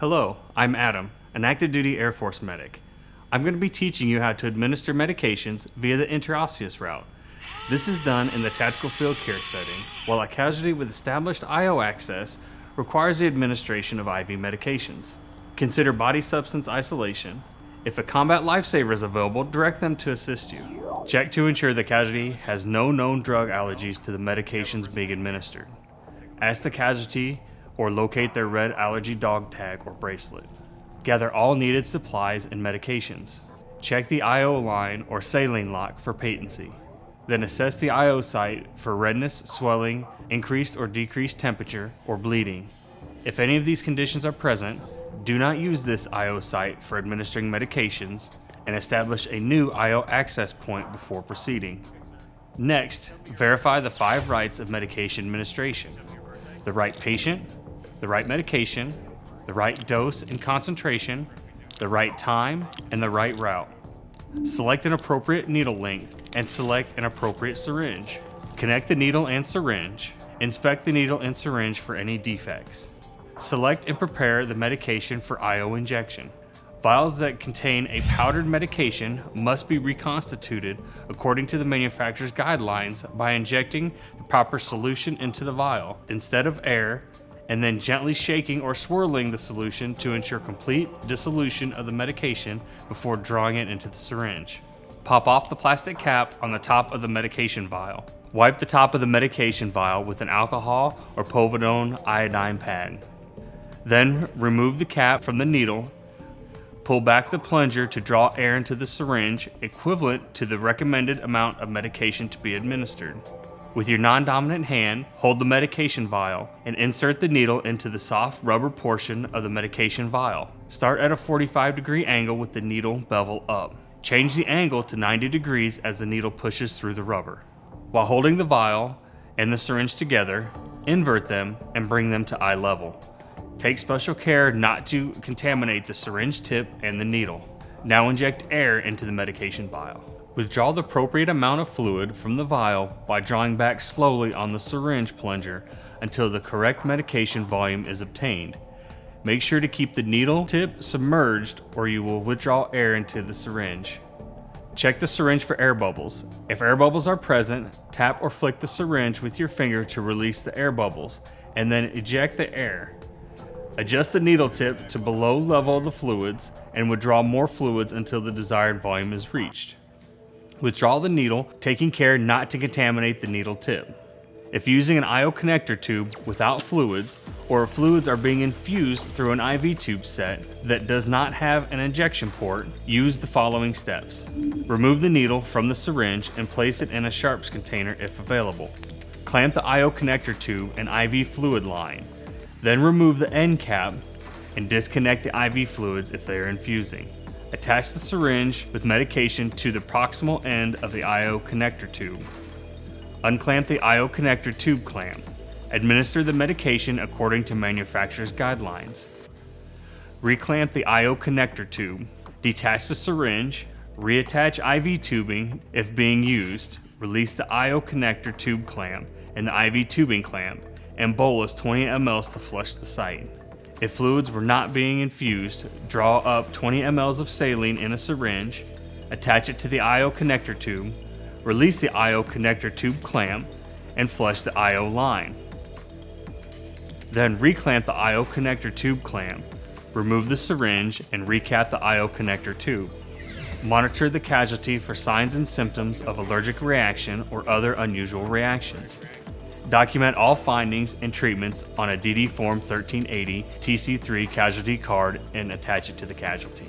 Hello, I'm Adam, an active duty Air Force medic. I'm going to be teaching you how to administer medications via the Intraosseous route. This is done in the tactical field care setting, while a casualty with established IO access requires the administration of IV medications. Consider body substance isolation. If a combat lifesaver is available, direct them to assist you. Check to ensure the casualty has no known drug allergies to the medications being administered. Ask the casualty or locate their red allergy dog tag or bracelet. Gather all needed supplies and medications. Check the IO line or saline lock for patency. Then assess the IO site for redness, swelling, increased or decreased temperature, or bleeding. If any of these conditions are present, do not use this IO site for administering medications and establish a new IO access point before proceeding. Next, verify the 5 rights of medication administration: the right patient, the right medication, the right dose and concentration, the right time, and the right route. Select an appropriate needle length and select an appropriate syringe. Connect the needle and syringe. Inspect the needle and syringe for any defects. Select and prepare the medication for IO injection. Vials that contain a powdered medication must be reconstituted according to the manufacturer's guidelines by injecting the proper solution into the vial instead of air, and then gently shaking or swirling the solution to ensure complete dissolution of the medication before drawing it into the syringe. Pop off the plastic cap on the top of the medication vial. Wipe the top of the medication vial with an alcohol or povidone iodine pad. Then remove the cap from the needle. Pull back the plunger to draw air into the syringe equivalent to the recommended amount of medication to be administered. With your non-dominant hand, hold the medication vial and insert the needle into the soft rubber portion of the medication vial. Start at a 45-degree angle with the needle bevel up. Change the angle to 90 degrees as the needle pushes through the rubber. While holding the vial and the syringe together, invert them and bring them to eye level. Take special care not to contaminate the syringe tip and the needle. Now inject air into the medication vial. Withdraw the appropriate amount of fluid from the vial by drawing back slowly on the syringe plunger until the correct medication volume is obtained. Make sure to keep the needle tip submerged or you will withdraw air into the syringe. Check the syringe for air bubbles. If air bubbles are present, tap or flick the syringe with your finger to release the air bubbles and then eject the air. Adjust the needle tip to below level of the fluids and withdraw more fluids until the desired volume is reached. Withdraw the needle, taking care not to contaminate the needle tip. If using an IO connector tube without fluids, or if fluids are being infused through an IV tube set that does not have an injection port, use the following steps. Remove the needle from the syringe and place it in a sharps container if available. Clamp the IO connector tube and IV fluid line. Then remove the end cap and disconnect the IV fluids if they are infusing. Attach the syringe with medication to the proximal end of the IO connector tube. Unclamp the IO connector tube clamp. Administer the medication according to manufacturer's guidelines. Reclamp the IO connector tube. Detach the syringe. Reattach IV tubing if being used. Release the IO connector tube clamp and the IV tubing clamp, and bolus 20 ml to flush the site. If fluids were not being infused, draw up 20 ml of saline in a syringe, attach it to the IO connector tube, release the IO connector tube clamp, and flush the IO line. Then reclamp the IO connector tube clamp, remove the syringe, and recap the IO connector tube. Monitor the casualty for signs and symptoms of allergic reaction or other unusual reactions. Document all findings and treatments on a DD Form 1380 TC3 casualty card and attach it to the casualty.